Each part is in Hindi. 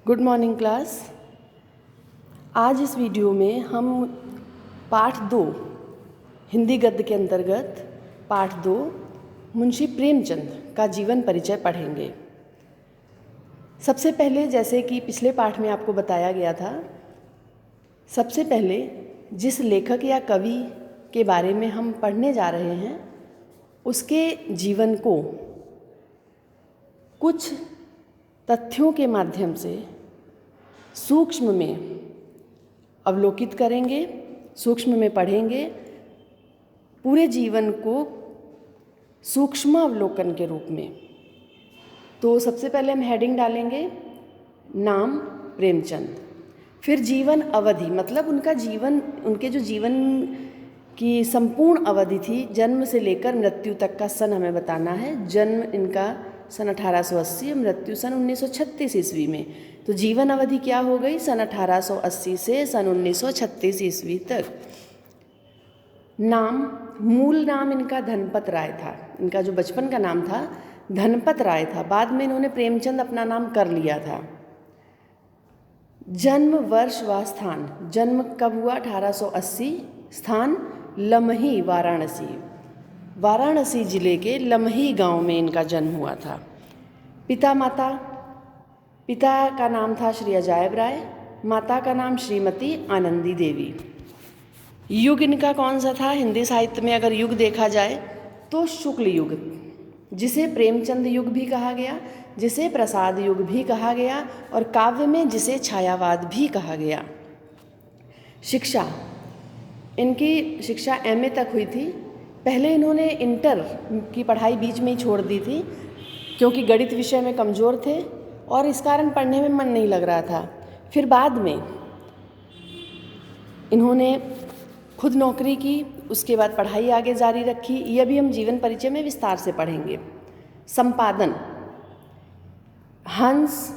Good morning class. आज इस वीडियो में हम पाठ 2 हिंदी गद्य के अंतर्गत पाठ 2 मुंशी प्रेमचंद का जीवन परिचय पढ़ेंगे। सबसे पहले, जैसे कि पिछले पाठ में आपको बताया गया था, सबसे पहले जिस लेखक या कवि के बारे में हम पढ़ने जा रहे हैं उसके जीवन को कुछ तथ्यों के माध्यम से सूक्ष्म में अवलोकित करेंगे, सूक्ष्म में पढ़ेंगे, पूरे जीवन को सूक्ष्म अवलोकन के रूप में। तो सबसे पहले हम हेडिंग डालेंगे नाम प्रेमचंद, फिर जीवन अवधि, मतलब उनका जीवन, उनके जो जीवन की संपूर्ण अवधि थी, जन्म से लेकर मृत्यु तक का सन हमें बताना है। जन्म इनका सन 1880, मृत्यु सन 1936 ईस्वी में। तो जीवन अवधि क्या हो गई? सन 1880 से सन 1936 ईस्वी तक। नाम, मूल नाम इनका धनपत राय था। इनका जो बचपन का नाम था धनपत राय था, बाद में इन्होंने प्रेमचंद अपना नाम कर लिया था। जन्म, वर्ष व स्थान, जन्म कब हुआ? 1880, स्थान लमही, वाराणसी, वाराणसी जिले के लमही गांव में इनका जन्म हुआ था। पिता माता, पिता का नाम था श्री अजायब राय, माता का नाम श्रीमती आनंदी देवी। युग इनका कौन सा था? हिंदी साहित्य में अगर युग देखा जाए तो शुक्ल युग, जिसे प्रेमचंद युग भी कहा गया, जिसे प्रसाद युग भी कहा गया, और काव्य में जिसे छायावाद भी कहा गया। शिक्षा, इनकी शिक्षा एमए तक हुई थी। पहले इन्होंने इंटर की पढ़ाई बीच में ही छोड़ दी थी क्योंकि गणित विषय में कमज़ोर थे और इस कारण पढ़ने में मन नहीं लग रहा था। फिर बाद में इन्होंने खुद नौकरी की, उसके बाद पढ़ाई आगे जारी रखी। यह भी हम जीवन परिचय में विस्तार से पढ़ेंगे। संपादन, हंस,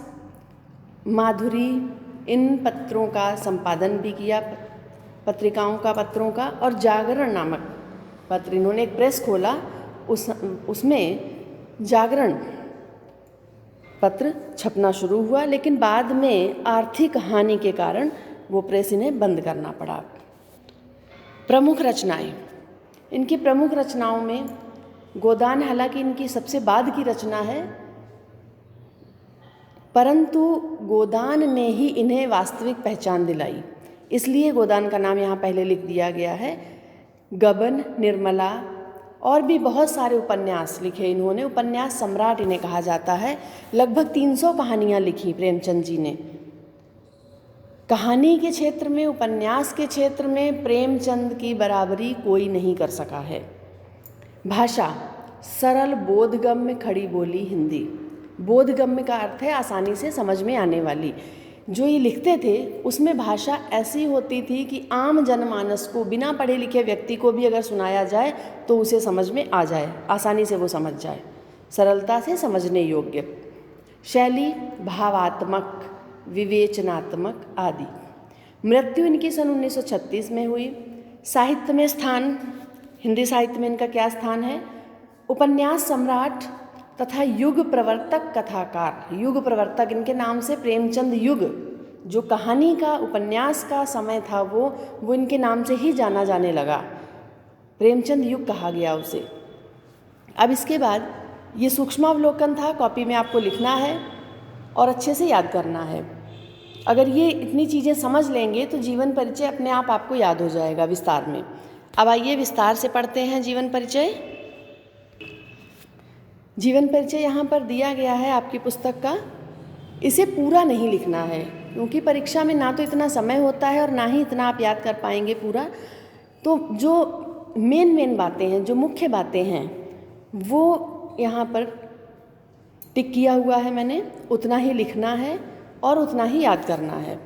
माधुरी, इन पत्रों का संपादन भी किया, पत्रिकाओं का, पत्रों का। और जागरण नामक पत्र, इन्होंने एक प्रेस खोला, उसमें जागरण पत्र छपना शुरू हुआ, लेकिन बाद में आर्थिक हानि के कारण वो प्रेस इन्हें बंद करना पड़ा। प्रमुख रचनाएं, इनकी प्रमुख रचनाओं में गोदान, हालांकि इनकी सबसे बाद की रचना है, परंतु गोदान ने ही इन्हें वास्तविक पहचान दिलाई, इसलिए गोदान का नाम यहाँ पहले लिख दिया गया है। गबन, निर्मला और भी बहुत सारे उपन्यास लिखे इन्होंने। उपन्यास सम्राट इन्हें कहा जाता है। लगभग 300 कहानियाँ लिखी प्रेमचंद जी ने। कहानी के क्षेत्र में, उपन्यास के क्षेत्र में प्रेमचंद की बराबरी कोई नहीं कर सका है। भाषा, सरल बोधगम्य खड़ी बोली हिंदी। बोधगम्य का अर्थ है आसानी से समझ में आने वाली। जो ये लिखते थे उसमें भाषा ऐसी होती थी कि आम जनमानस को, बिना पढ़े लिखे व्यक्ति को भी अगर सुनाया जाए तो उसे समझ में आ जाए, आसानी से वो समझ जाए, सरलता से समझने योग्य। शैली भावात्मक, विवेचनात्मक आदि। मृत्यु इनकी सन 1936 में हुई। साहित्य में स्थान, हिंदी साहित्य में इनका क्या स्थान है? उपन्यास सम्राट तथा युग प्रवर्तक कथाकार। युग प्रवर्तक, इनके नाम से प्रेमचंद युग, जो कहानी का, उपन्यास का समय था, वो इनके नाम से ही जाना जाने लगा। प्रेमचंद युग कहा गया उसे। अब इसके बाद ये सूक्ष्मावलोकन था, कॉपी में आपको लिखना है और अच्छे से याद करना है। अगर ये इतनी चीज़ें समझ लेंगे तो जीवन परिचय अपने आप आपको याद हो जाएगा विस्तार में। अब आइए विस्तार से पढ़ते हैं जीवन परिचय। जीवन परिचय यहाँ पर दिया गया है आपकी पुस्तक का। इसे पूरा नहीं लिखना है क्योंकि परीक्षा में ना तो इतना समय होता है और ना ही इतना आप याद कर पाएंगे पूरा। तो जो मेन बातें हैं, जो मुख्य बातें हैं, वो यहाँ पर टिक किया हुआ है मैंने, उतना ही लिखना है और उतना ही याद करना है।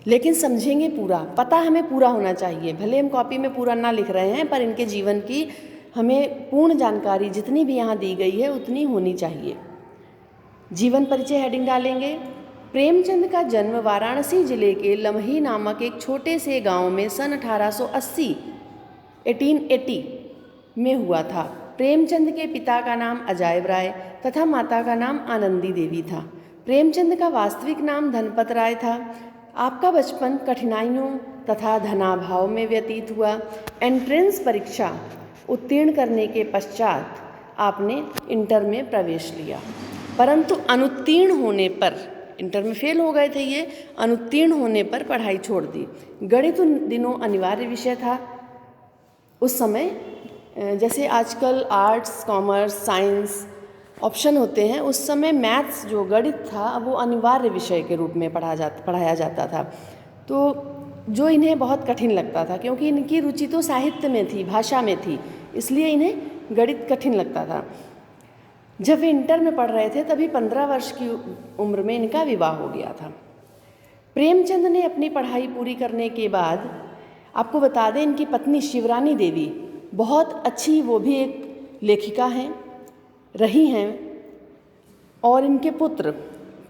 लेकिन समझेंगे पूरा, पता हमें पूरा होना चाहिए। भले हम कॉपी में पूरा ना लिख रहे हैं पर इनके जीवन की हमें पूर्ण जानकारी जितनी भी यहाँ दी गई है उतनी होनी चाहिए। जीवन परिचय हेडिंग डालेंगे। प्रेमचंद का जन्म वाराणसी जिले के लमही नामक एक छोटे से गांव में सन 1880 में हुआ था। प्रेमचंद के पिता का नाम अजायब राय तथा माता का नाम आनंदी देवी था। प्रेमचंद का वास्तविक नाम धनपत राय था। आपका बचपन कठिनाइयों तथा धनाभाव में व्यतीत हुआ। एंट्रेंस परीक्षा उत्तीर्ण करने के पश्चात आपने इंटर में प्रवेश लिया, परंतु अनुत्तीर्ण होने पर, इंटर में फेल हो गए थे ये, अनुत्तीर्ण होने पर पढ़ाई छोड़ दी। गणित उन दिनों अनिवार्य विषय था उस समय। जैसे आजकल आर्ट्स, कॉमर्स, साइंस ऑप्शन होते हैं, उस समय मैथ्स जो गणित था वो अनिवार्य विषय के रूप में पढ़ाया जाता था। तो जो इन्हें बहुत कठिन लगता था, क्योंकि इनकी रुचि तो साहित्य में थी, भाषा में थी, इसलिए इन्हें गणित कठिन लगता था। जब वे इंटर में पढ़ रहे थे तभी 15 वर्ष की उम्र में इनका विवाह हो गया था। प्रेमचंद ने अपनी पढ़ाई पूरी करने के बाद, आपको बता दें, इनकी पत्नी शिवरानी देवी बहुत अच्छी, वो भी एक लेखिका हैं, रही हैं, और इनके पुत्र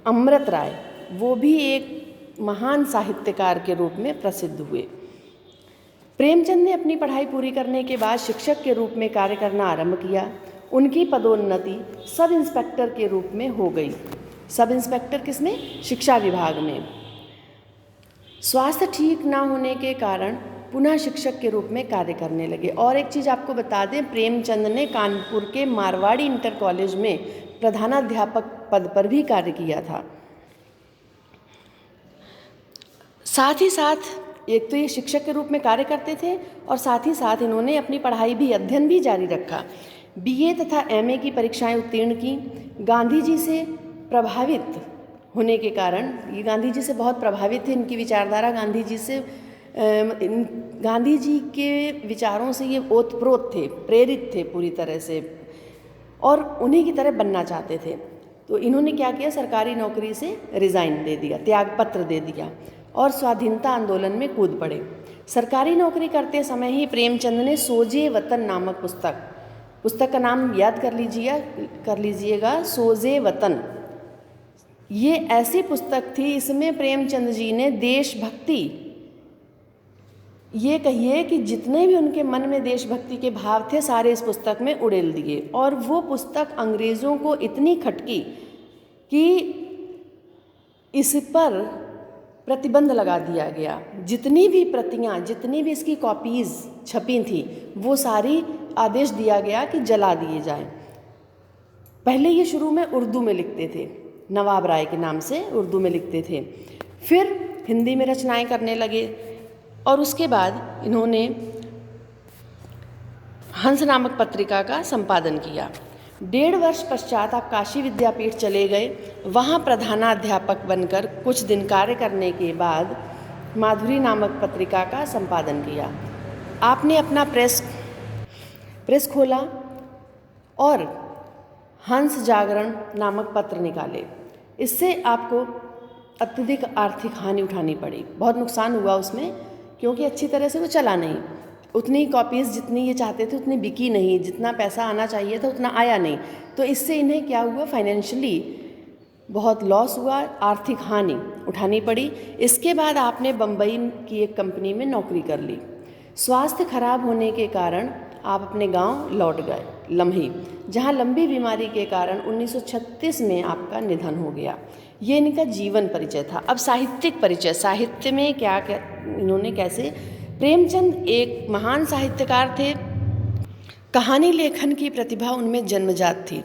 अमृत राय वो भी एक महान साहित्यकार के रूप में प्रसिद्ध हुए। प्रेमचंद ने अपनी पढ़ाई पूरी करने के बाद शिक्षक के रूप में कार्य करना आरंभ किया। उनकी पदोन्नति सब इंस्पेक्टर के रूप में हो गई। सब इंस्पेक्टर किसमें? शिक्षा विभाग में। स्वास्थ्य ठीक ना होने के कारण पुनः शिक्षक के रूप में कार्य करने लगे। और एक चीज़ आपको बता दें, प्रेमचंद ने कानपुर के मारवाड़ी इंटर कॉलेज में प्रधानाध्यापक पद पर भी कार्य किया था। साथ ही साथ एक तो ये शिक्षक के रूप में कार्य करते थे, और साथ ही साथ इन्होंने अपनी पढ़ाई भी, अध्ययन भी जारी रखा। बीए तथा एमए की परीक्षाएं उत्तीर्ण की। गांधी जी से प्रभावित होने के कारण, ये गांधी जी से बहुत प्रभावित थे, इनकी विचारधारा गांधी जी के विचारों से ये ओतप्रोत थे, प्रेरित थे पूरी तरह से, और उन्हीं की तरह बनना चाहते थे। तो इन्होंने क्या किया, सरकारी नौकरी से रिज़ाइन दे दिया, त्यागपत्र दे दिया, और स्वाधीनता आंदोलन में कूद पड़े। सरकारी नौकरी करते समय ही प्रेमचंद ने सोजे वतन नामक पुस्तक का नाम याद कर लीजिएगा, सोजे वतन। ये ऐसी पुस्तक थी, इसमें प्रेमचंद जी ने देशभक्ति, ये कहिए कि जितने भी उनके मन में देशभक्ति के भाव थे सारे इस पुस्तक में उड़ेल दिए। और वो पुस्तक अंग्रेज़ों को इतनी खटकी कि इस पर प्रतिबंध लगा दिया गया। जितनी भी प्रतियां, जितनी भी इसकी कॉपीज़ छपी थी, वो सारी आदेश दिया गया कि जला दिए जाएं। पहले ये शुरू में उर्दू में लिखते थे, नवाब राय के नाम से उर्दू में लिखते थे, फिर हिंदी में रचनाएं करने लगे, और उसके बाद इन्होंने हंस नामक पत्रिका का संपादन किया। 1.5 वर्ष पश्चात आप काशी विद्यापीठ चले गए। वहाँ प्रधानाध्यापक बनकर कुछ दिन कार्य करने के बाद माधुरी नामक पत्रिका का संपादन किया। आपने अपना प्रेस खोला और हंस जागरण नामक पत्र निकाले। इससे आपको अत्यधिक आर्थिक हानि उठानी पड़ी, बहुत नुकसान हुआ उसमें, क्योंकि अच्छी तरह से वो चला नहीं। उतनी कॉपीज़ जितनी ये चाहते थे उतनी बिकी नहीं, जितना पैसा आना चाहिए था उतना आया नहीं। तो इससे इन्हें क्या हुआ, फाइनेंशियली बहुत लॉस हुआ, आर्थिक हानि उठानी पड़ी। इसके बाद आपने बम्बई की एक कंपनी में नौकरी कर ली। स्वास्थ्य खराब होने के कारण आप अपने गांव लौट गए लम्ही, जहां लंबी बीमारी के कारण 1936 में आपका निधन हो गया। ये इनका जीवन परिचय था। अब साहित्यिक परिचय, साहित्य में क्या इन्होंने कैसे, प्रेमचंद एक महान साहित्यकार थे। कहानी लेखन की प्रतिभा उनमें जन्मजात थी।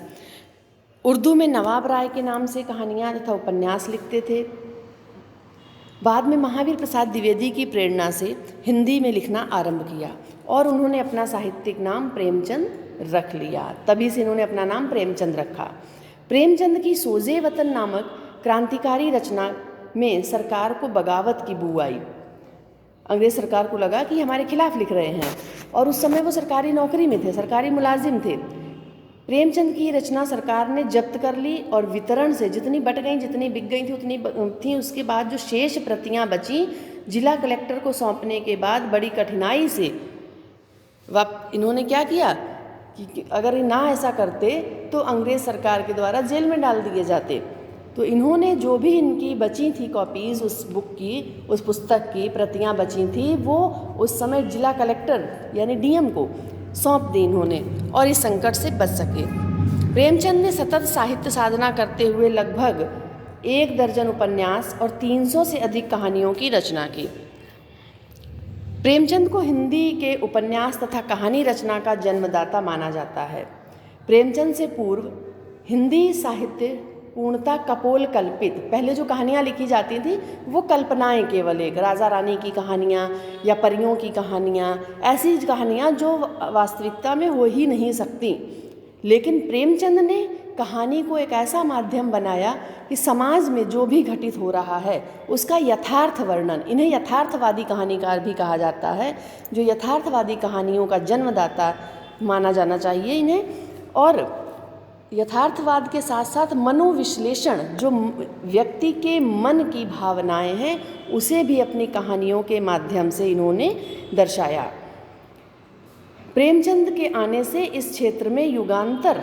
उर्दू में नवाब राय के नाम से कहानियाँ तथा उपन्यास लिखते थे। बाद में महावीर प्रसाद द्विवेदी की प्रेरणा से हिंदी में लिखना आरंभ किया और उन्होंने अपना साहित्यिक नाम प्रेमचंद रख लिया। तभी से इन्होंने अपना नाम प्रेमचंद रखा। प्रेमचंद की सोजे वतन नामक क्रांतिकारी रचना में सरकार को बगावत की बू आई। अंग्रेज सरकार को लगा कि हमारे खिलाफ लिख रहे हैं, और उस समय वो सरकारी नौकरी में थे, सरकारी मुलाजिम थे। प्रेमचंद की रचना सरकार ने जब्त कर ली और वितरण से जितनी बट गई, जितनी बिक गई थी उतनी थी। उसके बाद जो शेष प्रतियां बची, जिला कलेक्टर को सौंपने के बाद बड़ी कठिनाई से इन्होंने क्या किया कि अगर ना ऐसा करते तो अंग्रेज सरकार के द्वारा जेल में डाल दिए जाते। तो इन्होंने जो भी इनकी बची थी कॉपीज़, उस बुक की, उस पुस्तक की प्रतियां बची थी, वो उस समय जिला कलेक्टर यानी डीएम को सौंप दी इन्होंने, और इस संकट से बच सके। प्रेमचंद ने सतत साहित्य साधना करते हुए लगभग 1 दर्जन उपन्यास और 300 से अधिक कहानियों की रचना की। प्रेमचंद को हिंदी के उपन्यास तथा कहानी रचना का जन्मदाता माना जाता है। प्रेमचंद से पूर्व हिंदी साहित्य पूर्णतः कपोल कल्पित, पहले जो कहानियाँ लिखी जाती थी वो कल्पनाएं, केवल एक राजा रानी की कहानियाँ या परियों की कहानियाँ, ऐसी कहानियाँ जो वास्तविकता में हो ही नहीं सकती। लेकिन प्रेमचंद ने कहानी को एक ऐसा माध्यम बनाया कि समाज में जो भी घटित हो रहा है उसका यथार्थ वर्णन, इन्हें यथार्थवादी कहानीकार भी कहा जाता है, जो यथार्थवादी कहानियों का जन्मदाता माना जाना चाहिए इन्हें। और यथार्थवाद के साथ साथ मनोविश्लेषण, जो व्यक्ति के मन की भावनाएं हैं उसे भी अपनी कहानियों के माध्यम से इन्होंने दर्शाया। प्रेमचंद के आने से इस क्षेत्र में युगांतर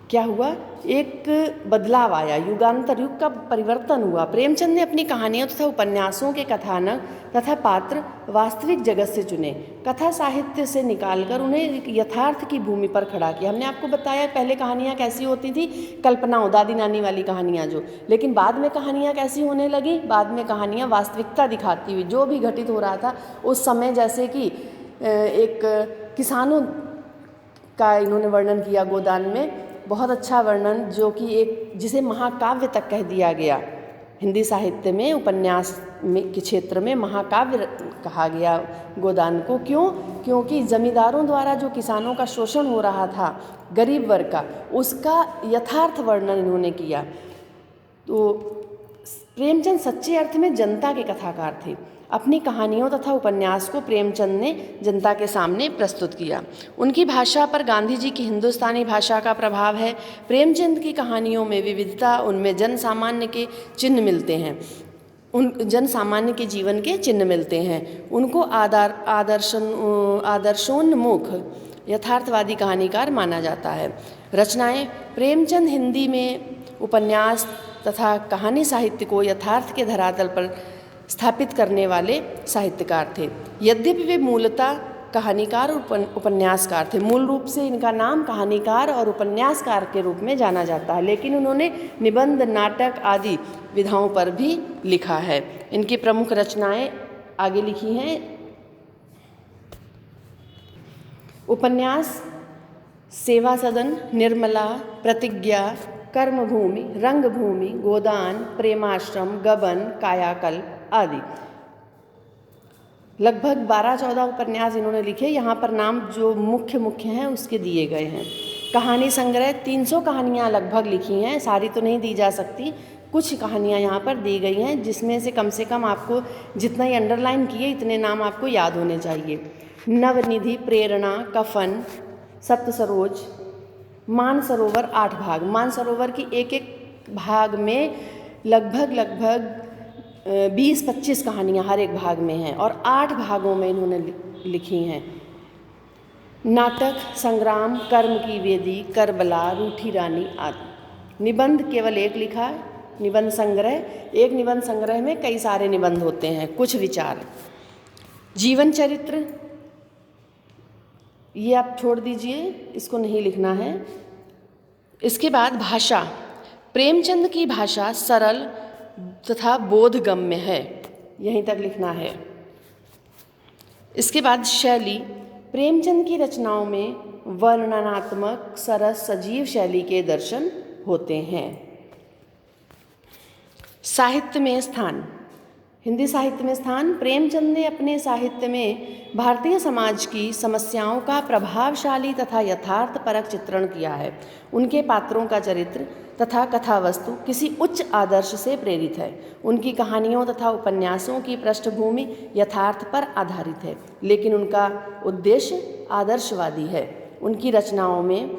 क्या हुआ, एक बदलाव आया, युगांतर, युग का परिवर्तन हुआ। प्रेमचंद ने अपनी कहानियों तथा उपन्यासों के कथानक तथा पात्र वास्तविक जगत से चुने, कथा साहित्य से निकालकर उन्हें एक यथार्थ की भूमि पर खड़ा किया। हमने आपको बताया पहले कहानियाँ कैसी होती थी, कल्पनाओं, दादी नानी वाली कहानियाँ जो, लेकिन बाद में कहानियाँ कैसी होने लगी, बाद में कहानियाँ वास्तविकता दिखाती हुई जो भी घटित हो रहा था उस समय, जैसे कि एक किसानों का इन्होंने वर्णन किया गोदान में, बहुत अच्छा वर्णन, जो कि एक जिसे महाकाव्य तक कह दिया गया। हिंदी साहित्य में उपन्यास में के क्षेत्र में महाकाव्य कहा गया गोदान को। क्यों? क्योंकि जमींदारों द्वारा जो किसानों का शोषण हो रहा था, गरीब वर्ग का, उसका यथार्थ वर्णन इन्होंने किया। तो प्रेमचंद सच्चे अर्थ में जनता के कथाकार थे। अपनी कहानियों तथा उपन्यास को प्रेमचंद ने जनता के सामने प्रस्तुत किया। उनकी भाषा पर गांधी जी की हिंदुस्तानी भाषा का प्रभाव है। प्रेमचंद की कहानियों में विविधता, उनमें जन सामान्य के चिन्ह मिलते हैं, उन जन सामान्य के जीवन के चिन्ह मिलते हैं। उनको आदर्शोन्मुख यथार्थवादी कहानीकार माना जाता है। रचनाएं: प्रेमचंद हिंदी में उपन्यास तथा कहानी साहित्य को यथार्थ के धरातल पर स्थापित करने वाले साहित्यकार थे। यद्यपि वे मूलतः कहानीकार और उपन्यासकार थे, मूल रूप से इनका नाम कहानीकार और उपन्यासकार के रूप में जाना जाता है, लेकिन उन्होंने निबंध, नाटक आदि विधाओं पर भी लिखा है। इनकी प्रमुख रचनाएं आगे लिखी हैं। उपन्यास: सेवा सदन, निर्मला, प्रतिज्ञा, कर्मभूमि, रंगभूमि, गोदान, प्रेमाश्रम, गबन, कायाकल्प आदि। लगभग 12-14 उपन्यास इन्होंने लिखे। यहाँ पर नाम जो मुख्य हैं उसके दिए गए हैं। कहानी संग्रह: 300 कहानियाँ लगभग लिखी हैं, सारी तो नहीं दी जा सकती, कुछ कहानियाँ यहाँ पर दी गई हैं, जिसमें से कम आपको जितना ही अंडरलाइन किए इतने नाम आपको याद होने चाहिए। नवनिधि, प्रेरणा, कफन, सप्तसरोज, मानसरोवर 8 भाग। मानसरोवर की एक भाग में लगभग 20-25 कहानियाँ हर एक भाग में हैं और 8 भागों में इन्होंने लिखी हैं। नाटक: संग्राम, कर्म की वेदी, करबला, रूठी रानी आदि। निबंध केवल एक लिखा, निबंध संग्रह। एक निबंध संग्रह में कई सारे निबंध होते हैं, कुछ विचार। जीवन चरित्र, ये आप छोड़ दीजिए, इसको नहीं लिखना है। इसके बाद भाषा: प्रेमचंद की भाषा सरल तथा बोधगम्य है, यहीं तक लिखना है। इसके बाद शैली: प्रेमचंद की रचनाओं में वर्णनात्मक, सरस, सजीव शैली के दर्शन होते हैं। साहित्य में स्थान: हिंदी साहित्य में स्थान: प्रेमचंद ने अपने साहित्य में भारतीय समाज की समस्याओं का प्रभावशाली तथा यथार्थपरक चित्रण किया है। उनके पात्रों का चरित्र तथा कथावस्तु किसी उच्च आदर्श से प्रेरित है। उनकी कहानियों तथा उपन्यासों की पृष्ठभूमि यथार्थ पर आधारित है, लेकिन उनका उद्देश्य आदर्शवादी है। उनकी रचनाओं में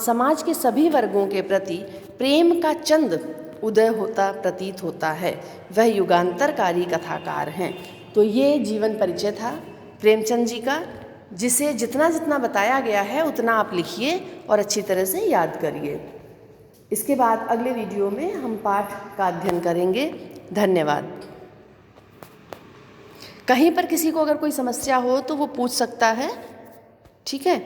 समाज के सभी वर्गों के प्रति प्रेम का चंद उदय होता प्रतीत होता है। वह युगांतरकारी कथाकार हैं। तो ये जीवन परिचय था प्रेमचंद जी का, जिसे जितना बताया गया है उतना आप लिखिए और अच्छी तरह से याद करिए। इसके बाद अगले वीडियो में हम पाठ का अध्ययन करेंगे। धन्यवाद। कहीं पर किसी को अगर कोई समस्या हो तो वो पूछ सकता है, ठीक है।